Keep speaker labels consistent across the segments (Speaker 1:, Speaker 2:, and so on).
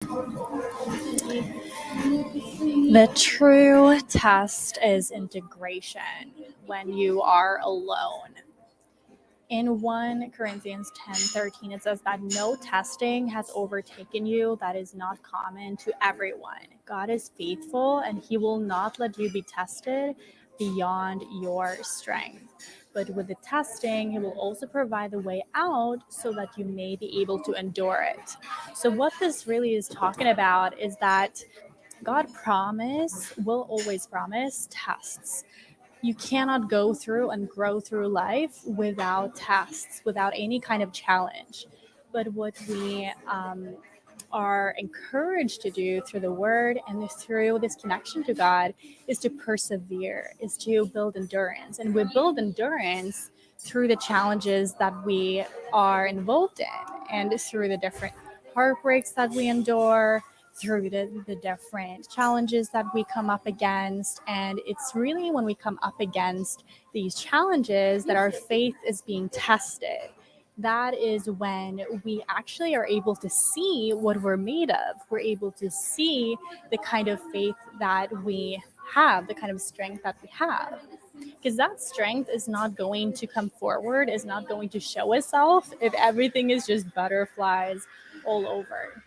Speaker 1: The true test is integration when you are alone. In 1 Corinthians 10:13, it says that no testing has overtaken you that is not common to everyone. God is faithful and he will not let you be tested beyond your strength. But with the testing, he will also provide the way out so that you may be able to endure it. So, what this really is talking about is that will always promise tests. You cannot go through and grow through life without tests, without any kind of challenge. But what we are encouraged to do through the word and through this connection to God is to persevere, is to build endurance. And we build endurance through the challenges that we are involved in and through the different heartbreaks that we endure, through the different challenges that we come up against. And it's really when we come up against these challenges that our faith is being tested. That is when we actually are able to see what we're made of. We're able to see the kind of faith that we have, the kind of strength that we have. Because that strength is not going to come forward, is not going to show itself if everything is just butterflies all over.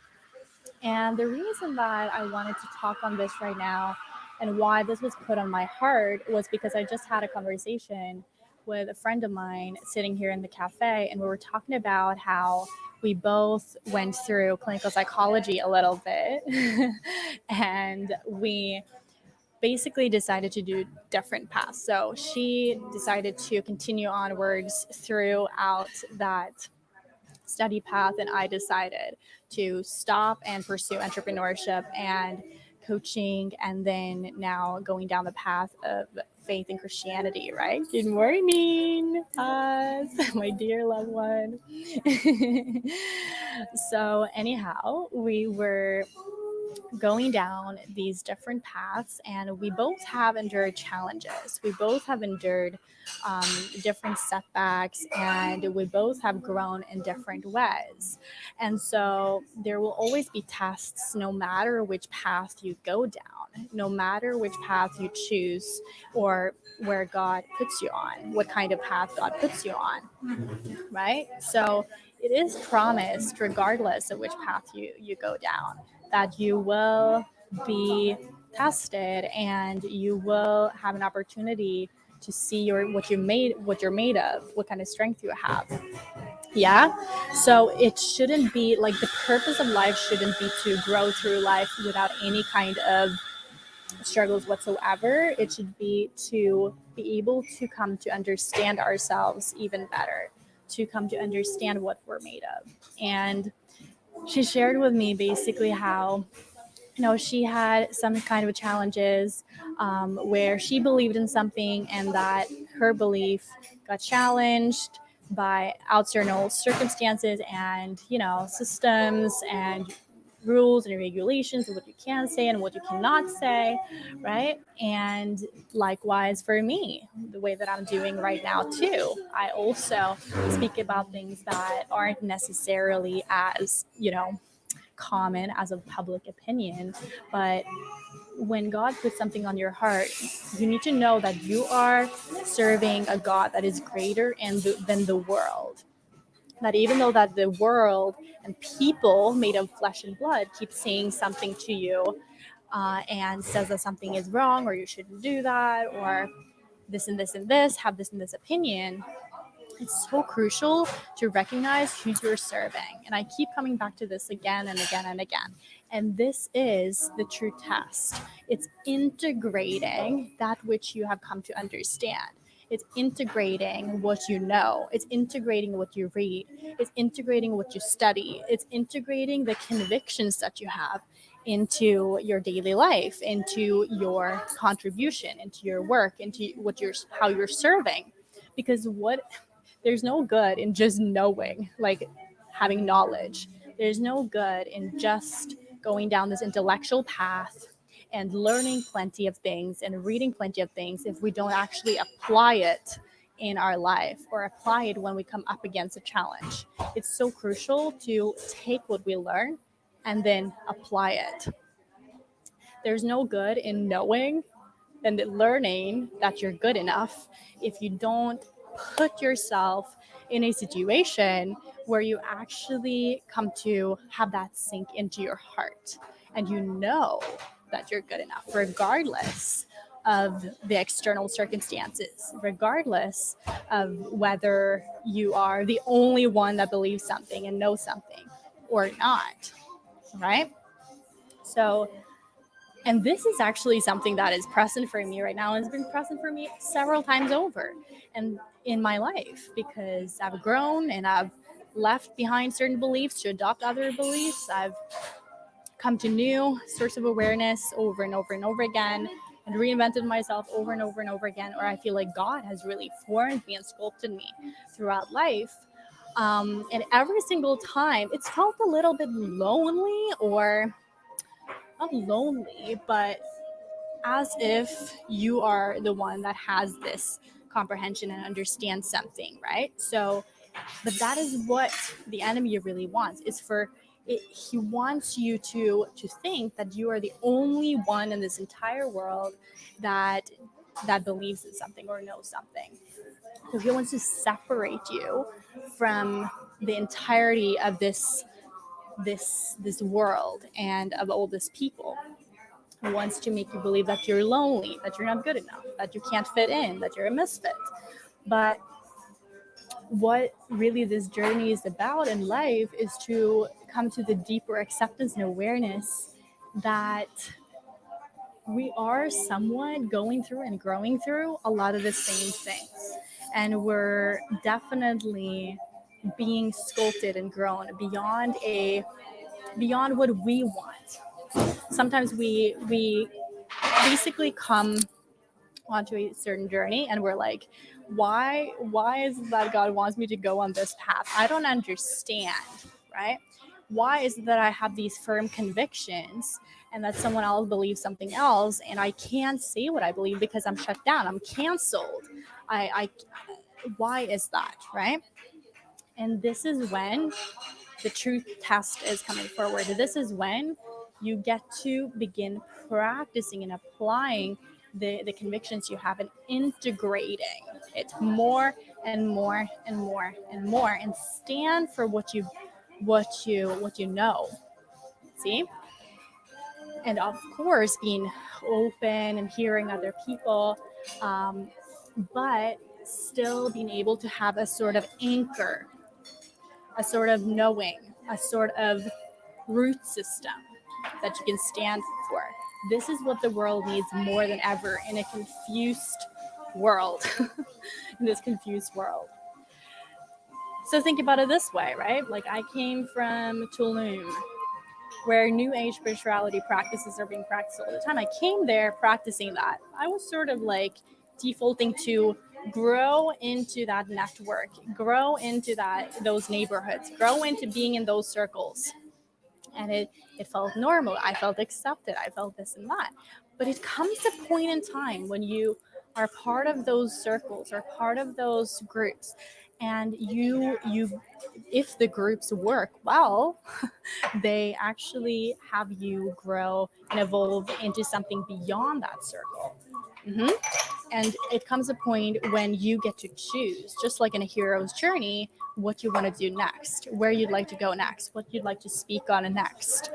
Speaker 1: And the reason that I wanted to talk on this right now and why this was put on my heart was because I just had a conversation with a friend of mine sitting here in the cafe, and we were talking about how we both went through clinical psychology a little bit and we basically decided to do different paths. So she decided to continue onwards throughout that study path, and I decided to stop and pursue entrepreneurship and coaching, and then now going down the path of faith and Christianity, right? Good morning, us, my dear loved one. So, anyhow, we were going down these different paths, and we both have endured challenges. We both have endured um, different setbacks, and we both have grown in different ways. And so there will always be tests no matter which path you go down, no matter which path you choose, or where God puts you on, what kind of path God puts you on, right? So it is promised, regardless of which path you go down, that you will be tested and you will have an opportunity to see what you're made of, what kind of strength you have. Yeah. So it shouldn't be like the purpose of life shouldn't be to grow through life without any kind of struggles whatsoever. It should be to be able to come to understand ourselves even better, to come to understand what we're made of. And she shared with me basically how she had some kind of challenges where she believed in something and that her belief got challenged by external circumstances and systems and rules and regulations and what you can say and what you cannot say, right? And likewise for me, the way that I'm doing right now too, I also speak about things that aren't necessarily as common as a public opinion. But when God puts something on your heart, you need to know that you are serving a God that is greater than the world. That even though that the world and people made of flesh and blood keep saying something to you and says that something is wrong or you shouldn't do that or this and this and this, have this and this opinion, it's so crucial to recognize who you're serving. And I keep coming back to this again and again and again. And this is the true test. It's integrating that which you have come to understand. It's integrating what you know. It's integrating what you read. It's integrating what you study. It's integrating the convictions that you have into your daily life, into your contribution, into your work, into how you're serving. Because there's no good in just knowing, like having knowledge. There's no good in just going down this intellectual path and learning plenty of things and reading plenty of things if we don't actually apply it in our life or apply it when we come up against a challenge. It's so crucial to take what we learn and then apply it. There's no good in knowing and learning that you're good enough if you don't put yourself in a situation where you actually come to have that sink into your heart and you know that you're good enough, regardless of the external circumstances, regardless of whether you are the only one that believes something and knows something or not, right? So, and this is actually something that is present for me right now and has been present for me several times over and in my life, because I've grown and I've left behind certain beliefs to adopt other beliefs. I've come to new source of awareness over and over and over again and reinvented myself over and over and over again. Or I feel like God has really formed me and sculpted me throughout life. And every single time it's felt a little bit lonely, or not lonely, but as if you are the one that has this comprehension and understands something, right? So, but that is what the enemy really wants, is for it, he wants you to think that you are the only one in this entire world that believes in something or knows something. So he wants to separate you from the entirety of this world and of all this people. He wants to make you believe that you're lonely, that you're not good enough, that you can't fit in, that you're a misfit. But what really this journey is about in life is to come to the deeper acceptance and awareness that we are somewhat going through and growing through a lot of the same things. And we're definitely being sculpted and grown beyond what we want. Sometimes we basically come onto a certain journey and we're like, why is it that God wants me to go on this path? I don't understand, right? Why is it that I have these firm convictions and that someone else believes something else and I can't say what I believe because I'm shut down, I'm canceled? I Why is that, right? And this is when the truth test is coming forward. This is when you get to begin practicing and applying the convictions you have and integrating it more and more and more and more, and stand for what you know. See? And of course being open and hearing other people, um, but still being able to have a sort of anchor, a sort of knowing, a sort of root system that you can stand for. This is what the world needs more than ever in a confused world, in this confused world. So think about it this way, right? Like, I came from Tulum, where New Age spirituality practices are being practiced all the time. I came there practicing that. I was sort of like defaulting to grow into that network, grow into those neighborhoods, grow into being in those circles. And it felt normal. I felt accepted. I felt this and that. But it comes a point in time when you are part of those circles or part of those groups, and you if the groups work well, they actually have you grow and evolve into something beyond that circle. Mm-hmm. And it comes a point when you get to choose, just like in a hero's journey, what you want to do next, where you'd like to go next, what you'd like to speak on next.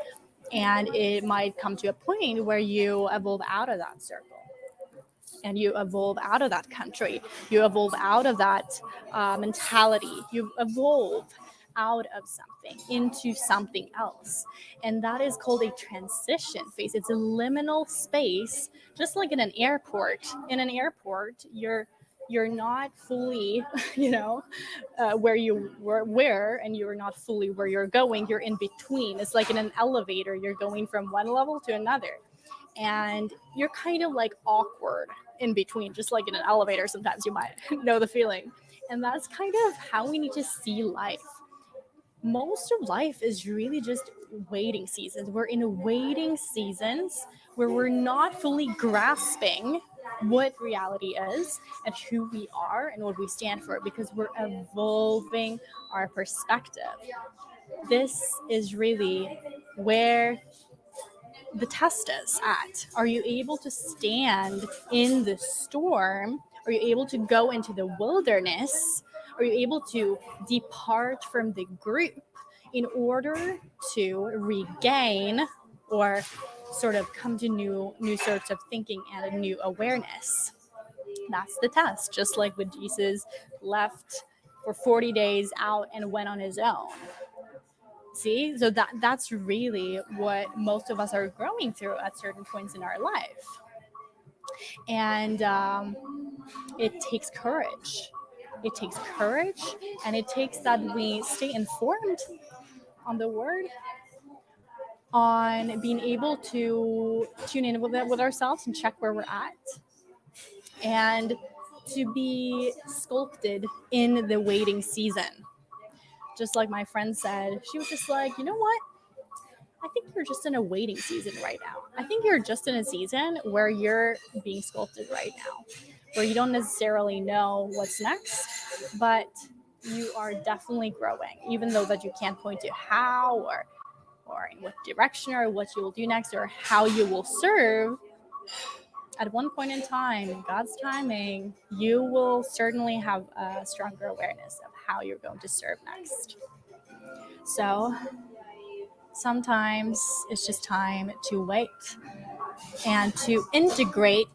Speaker 1: And it might come to a point where you evolve out of that circle and you evolve out of that country, you evolve out of that mentality, you evolve out of something into something else. And that is called a transition phase. It's a liminal space, just like in an airport. In an airport, you're not fully, where you were, and you're not fully where you're going. You're in between. It's like in an elevator, you're going from one level to another, and you're kind of like awkward in between, just like in an elevator. Sometimes you might know the feeling. And that's kind of how we need to see life. Most of life is really just waiting seasons. We're in waiting seasons where we're not fully grasping what reality is and who we are and what we stand for, because we're evolving our perspective. this is really where the test is at. Are you able to stand in the storm? Are you able to go into the wilderness? Are you able to depart from the group in order to regain or sort of come to new sorts of thinking and a new awareness? That's the test. Just like when Jesus left for 40 days out and went on his own. See, so that's really what most of us are growing through at certain points in our life. And it takes courage. It takes courage, and it takes that we stay informed on the word, on being able to tune in with ourselves and check where we're at, and to be sculpted in the waiting season. Just like my friend said, she was just like, you know what? I think you're just in a waiting season right now. I think you're just in a season where you're being sculpted right now, where you don't necessarily know what's next, but you are definitely growing, even though that you can't point to how or in what direction or what you will do next or how you will serve. At one point in time, in God's timing, you will certainly have a stronger awareness of how you're going to serve next. So sometimes it's just time to wait and to integrate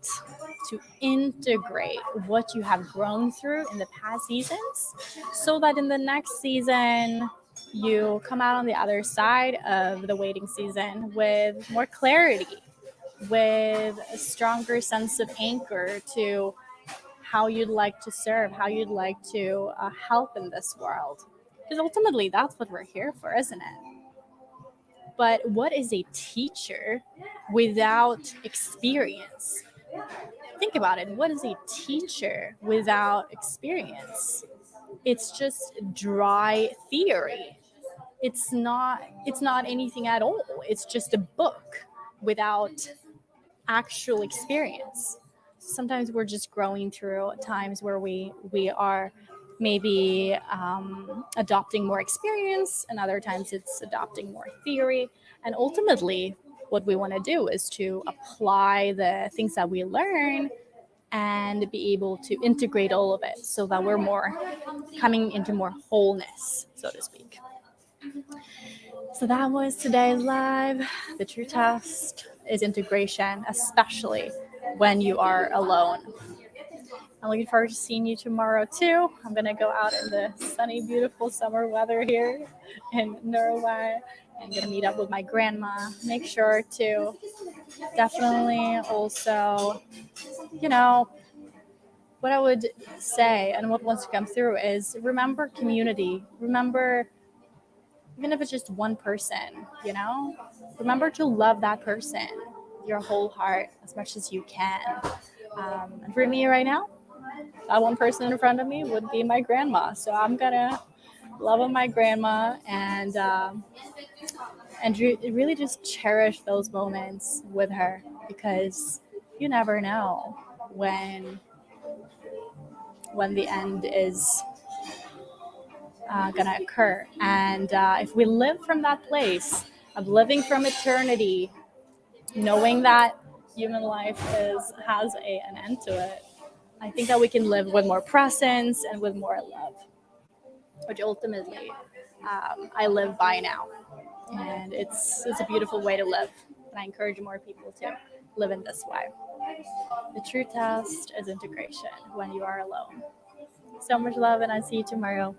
Speaker 1: what you have grown through in the past seasons so that in the next season you come out on the other side of the waiting season with more clarity, with a stronger sense of anchor to how you'd like to serve, how you'd like to help in this world. Because ultimately, that's what we're here for, isn't it? But what is a teacher without experience? Think about it. What is a teacher without experience? It's just dry theory. It's not anything at all. It's just a book without actual experience. Sometimes we're just growing through times where we are maybe adopting more experience, and other times it's adopting more theory. And ultimately, what we want to do is to apply the things that we learn and be able to integrate all of it so that we're more coming into more wholeness, so to speak. So that was today's live. The true test is integration, especially when you are alone. I'm looking forward to seeing you tomorrow too. I'm gonna go out in the sunny, beautiful summer weather here in Norway. I'm gonna meet up with my grandma. Make sure to definitely also, what I would say and what wants to come through is remember community. Remember, even if it's just one person, remember to love that person, your whole heart, as much as you can. And for me right now, that one person in front of me would be my grandma. So I'm gonna love on my grandma and really just cherish those moments with her, because you never know when the end is gonna occur. And if we live from that place of living from eternity, knowing that human life has an end to it, I think that we can live with more presence and with more love, which ultimately I live by now. And it's a beautiful way to live. And I encourage more people to live in this way. The true test is integration when you are alone. So much love, and I'll see you tomorrow.